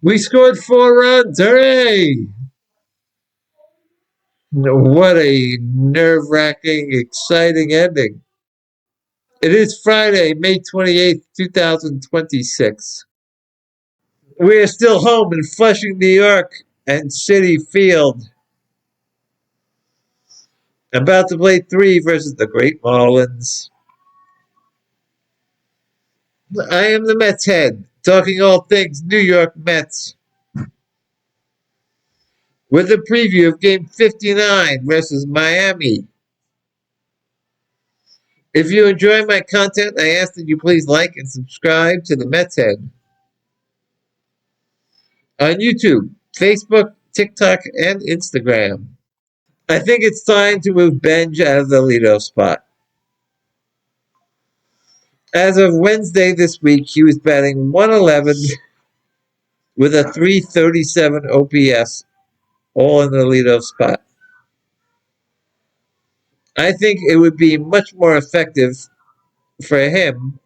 We scored 4 runs. Hooray! What a nerve-wracking, exciting ending. It is Friday, May 28th, 2026. We are still home in Flushing, New York and CIRI-FIELD. About to play 3 versus the Great Marlins. I am the Mets head, talking all things New York Mets. With a preview of Game 59 versus Miami. If you enjoy my content, I ask that you please like and subscribe to the Mets head on YouTube, Facebook, TikTok, and Instagram. I think it's time to move Benj out of the leadoff spot. As of Wednesday this week, he was batting 111 with a 337 OPS, all in the leadoff spot. I think it would be much more effective for him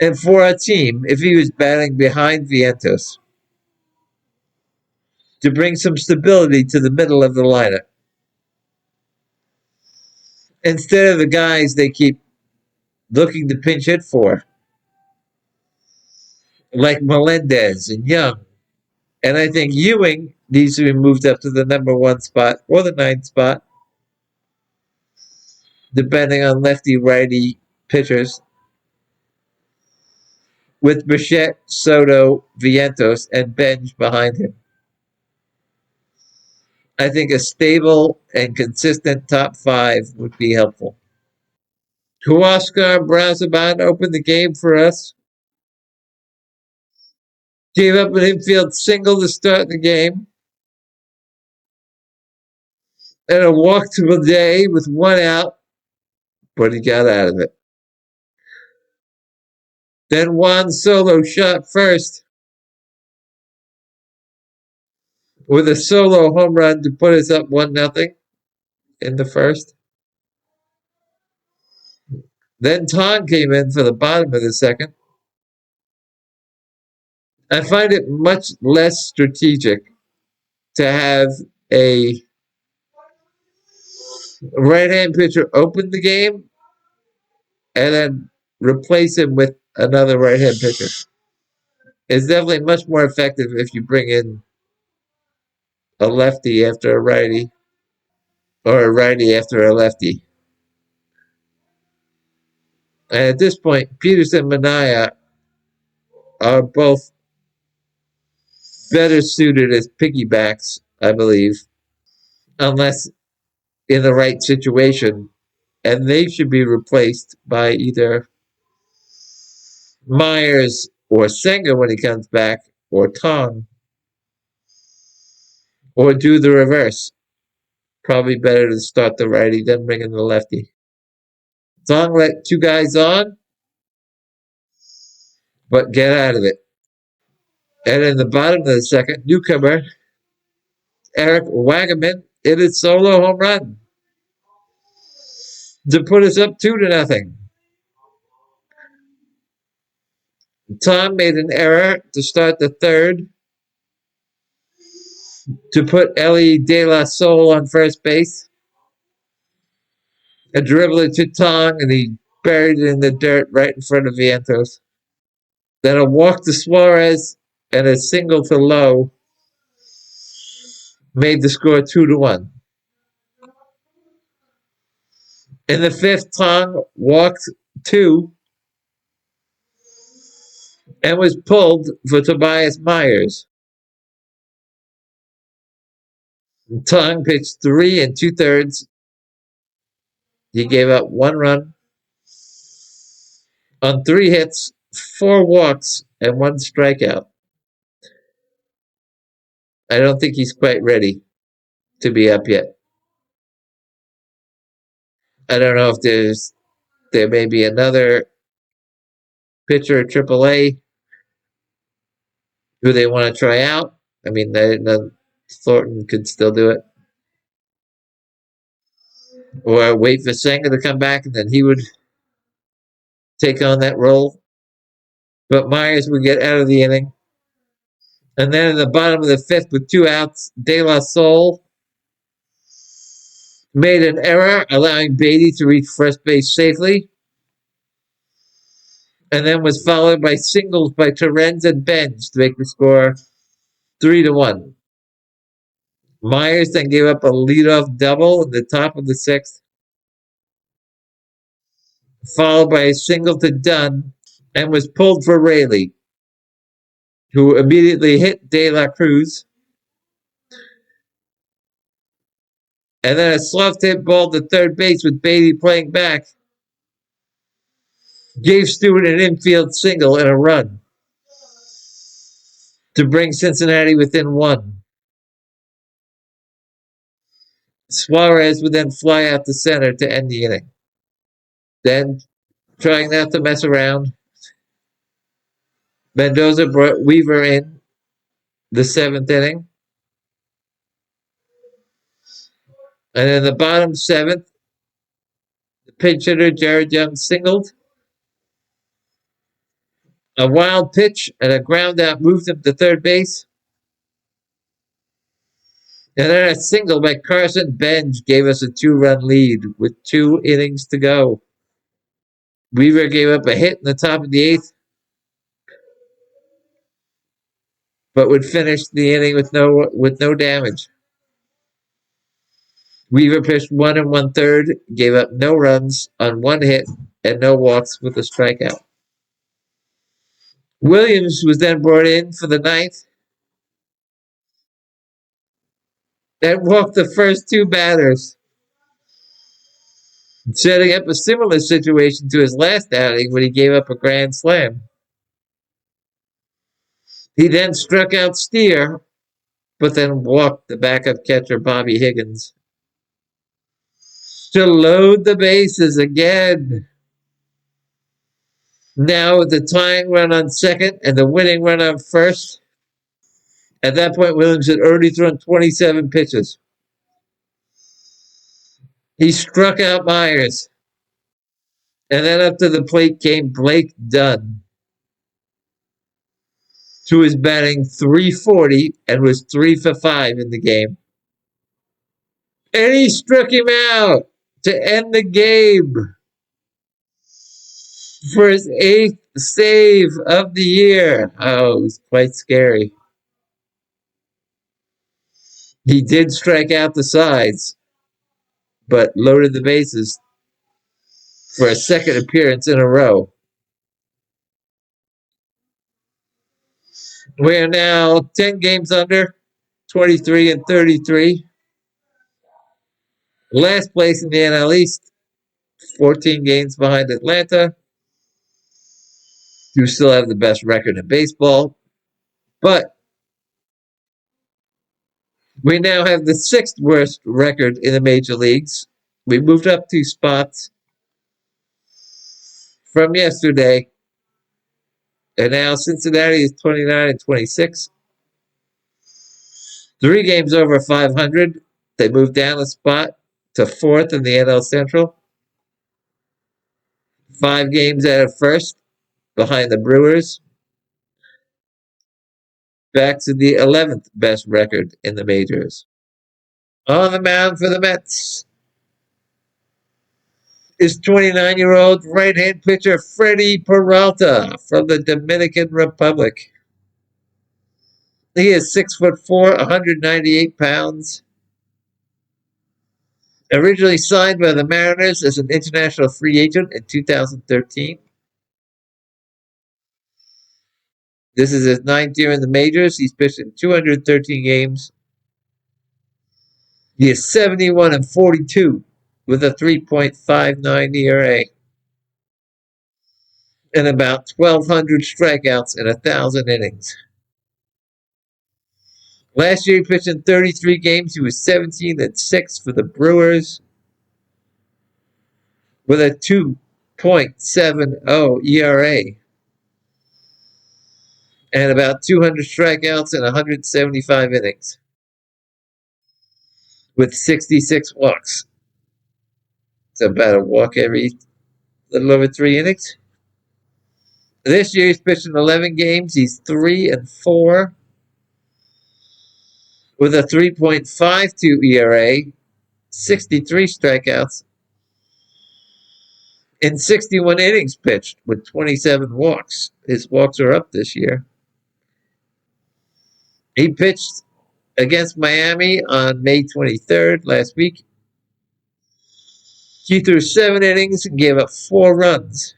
and for our team if he was batting behind Vientos to bring some stability to the middle of the lineup. Instead of the guys they keep looking to pinch hit for, like Melendez and Young. And I think Ewing needs to be moved up to the number 1 spot or the 9th spot, depending on lefty-righty pitchers, with Bichette, Soto, Vientos, and Benj behind him. I think a stable and consistent top 5 would be helpful. Huascar Brazaban opened the game for us. Gave up an infield single to start the game. And a walk to Bidet with 1 out, but he got out of it. Then Juan Solo shot first with a solo home run to put us up 1-0 in the first. Then Tong came in for the bottom of the second. I find it much less strategic to have a right-hand pitcher open the game and then replace him with another right-hand pitcher. It's definitely much more effective if you bring in a lefty after a righty or a righty after a lefty. And at this point, Peterson and Manaea are both better suited as piggybacks, I believe, unless in the right situation. And they should be replaced by either Myers or Senga when he comes back, or Tong, or do the reverse. Probably better to start the righty than bring in the lefty. Tong let 2 guys on, but get out of it. And in the bottom of the second, newcomer Eric Wagaman hit a solo home run to put us up 2-0. Tom made an error to start the third to put Ellie De La Soul on first base. A dribbler to Tong, and he buried it in the dirt right in front of Vientos. Then a walk to Suarez and a single to Lowe made the score 2-1. In the fifth, Tong walked 2 and was pulled for Tobias Myers. Tong pitched 3 2/3. He gave up 1 run on 3 hits, 4 walks, and 1 strikeout. I don't think he's quite ready to be up yet. I don't know if there may be another pitcher at AAA who they want to try out. I mean, Thornton could still do it. Or wait for Senga to come back, and then he would take on that role. But Myers would get out of the inning. And then in the bottom of the fifth with 2 outs, De La Soul made an error, allowing Beatty to reach first base safely, and then was followed by singles by Torrens and Benz to make the score 3-1. Myers then gave up a leadoff double in the top of the sixth, followed by a single to Dunn, and was pulled for Raley, who immediately hit De La Cruz. And then a soft hit ball to third base with Beatty playing back gave Stewart an infield single and a run to bring Cincinnati within 1. Suarez would then fly out to center to end the inning. Then, trying not to mess around, Mendoza brought Weaver in the 7th inning. And in the bottom 7th, the pinch hitter Jared Young singled. A wild pitch and a ground out moved him to third base. And then a single by Carson Benz gave us a 2-run lead with 2 innings to go. Weaver gave up a hit in the top of the 8th, but would finish the inning with no damage. Weaver pitched 1 1/3, gave up no runs on 1 hit and no walks with a strikeout. Williams was then brought in for the 9th and walked the first 2 batters, setting up a similar situation to his last outing when he gave up a grand slam. He then struck out Steer, but then walked the backup catcher Bobby Higgins to load the bases again. Now with the tying run on second and the winning run on first. At that point, Williams had already thrown 27 pitches. He struck out Myers. And then up to the plate came Blake Dunn, who was batting .340 and was 3 for 5 in the game. And he struck him out to end the game for his 8th save of the year. Oh, it was quite scary. He did strike out the sides, but loaded the bases for a second appearance in a row. We are now 10 games under, 23 and 33. Last place in the NL East, 14 games behind Atlanta, who still have the best record in baseball. But we now have the 6th worst record in the major leagues. We moved up 2 spots from yesterday. And now Cincinnati is 29 and 26. 3 games over 500. They moved down a spot to 4th in the NL Central. 5 games out of first behind the Brewers. Back to the 11th best record in the majors. On the mound for the Mets is 29-year-old right-hand pitcher Freddie Peralta from the Dominican Republic. He is 6'4", 198 pounds. Originally signed by the Mariners as an international free agent in 2013. This is his 9th year in the majors. He's pitched in 213 games. He is 71 and 42 with a 3.59 ERA and about 1,200 strikeouts in 1,000 innings. Last year, he pitched in 33 games. He was 17 and 6 for the Brewers with a 2.70 ERA and about 200 strikeouts in 175 innings with 66 walks. It's about a walk every little over 3 innings. This year, he's pitched in 11 games. He's 3 and 4 with a 3.52 ERA, 63 strikeouts, in 61 innings pitched with 27 walks. His walks are up this year. He pitched against Miami on May 23rd last week. He threw 7 innings and gave up 4 runs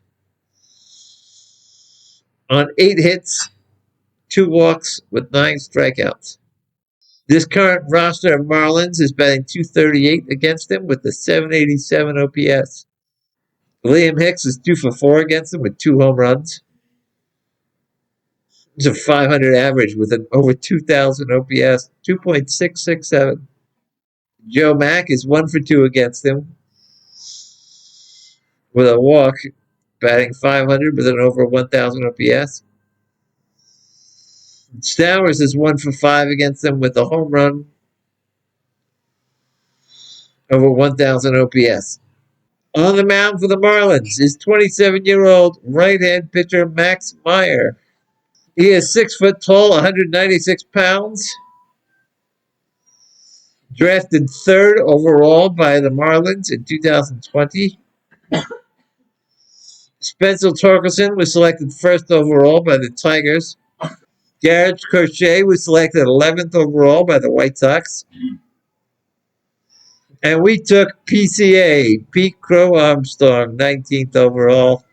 on 8 hits, 2 walks with 9 strikeouts. This current roster of Marlins is batting .238 against him with a .787 OPS. Liam Hicks is 2 for 4 against him with 2 home runs. It's a .500 average with an over 2,000 OPS, 2.667. Joe Mack is 1 for 2 against him with a walk, batting .500 with an over 1,000 OPS. Stowers is 1 for 5 against them with a home run, over 1,000 OPS. On the mound for the Marlins is 27-year-old right-hand pitcher Max Meyer. He is 6 foot tall, 196 pounds. Drafted 3rd overall by the Marlins in 2020. Spencer Torkelson was selected 1st overall by the Tigers. Garrett Crochet was selected 11th overall by the White Sox. And we took PCA, Pete Crow Armstrong, 19th overall.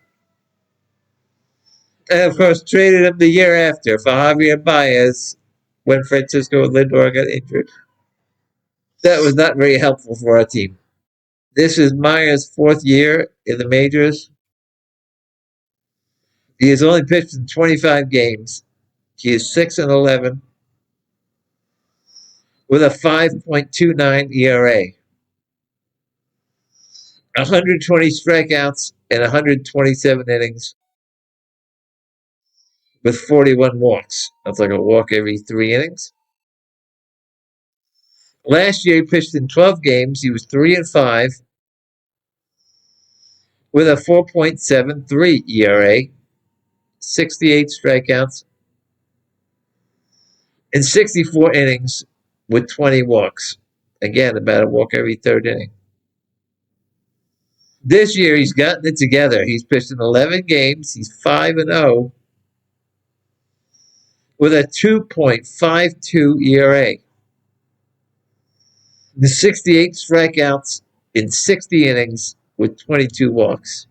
And of course, traded him the year after for Javier Baez when Francisco Lindor got injured. That was not very helpful for our team. This is Meyer's 4th year in the majors. He has only pitched in 25 games. He is 6-11 with a 5.29 ERA. 120 strikeouts and 127 innings with 41 walks. That's like a walk every 3 innings. Last year, he pitched in 12 games. He was 3-5 with a 4.73 ERA, 68 strikeouts, in 64 innings with 20 walks. Again, about a walk every 3rd inning. This year, he's gotten it together. He's pitched in 11 games. He's 5-0 with a 2.52 ERA. The 68 strikeouts in 60 innings with 22 walks.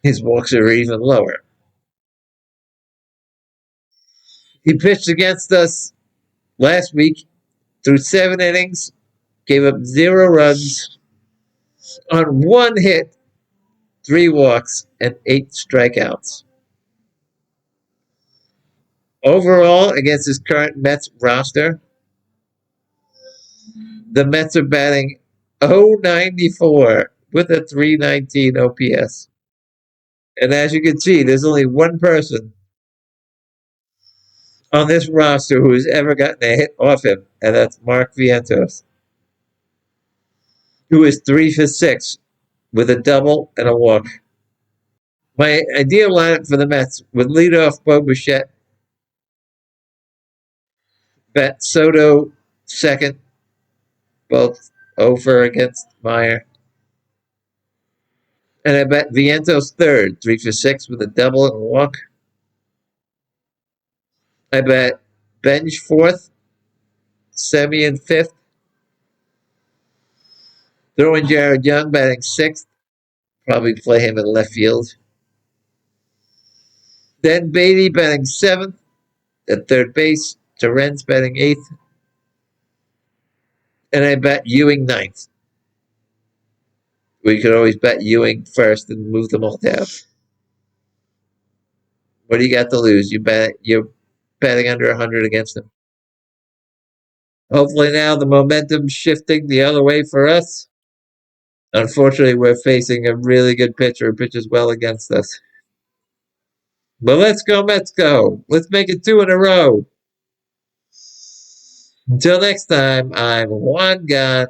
His walks are even lower. He pitched against us last week through 7 innings, gave up 0 runs on 1 hit, 3 walks, and 8 strikeouts. Overall, against his current Mets roster, the Mets are batting .094 with a .319 OPS. And as you can see, there's only one person on this roster who has ever gotten a hit off him, and that's Mark Vientos, who is 3 for 6 with a double and a walk. My ideal lineup for the Mets would lead off Bo Bichette, bet Soto second, both over against Meyer. And I bet Vientos third, 3 for 6 with a double and a walk. I bet Bench fourth, Semien fifth. Throw in Jared Young batting 6th. Probably play him in left field. Then Beatty batting 7th at third base. Torrens batting 8th. And I bet Ewing 9th. We could always bet Ewing first and move them all down. What do you got to lose? You're betting under 100 against them. Hopefully now the momentum's shifting the other way for us. Unfortunately, we're facing a really good pitcher who pitches well against us. But let's go, Mets go. Let's make it 2 in a row. Until next time, I'm Juan Gott.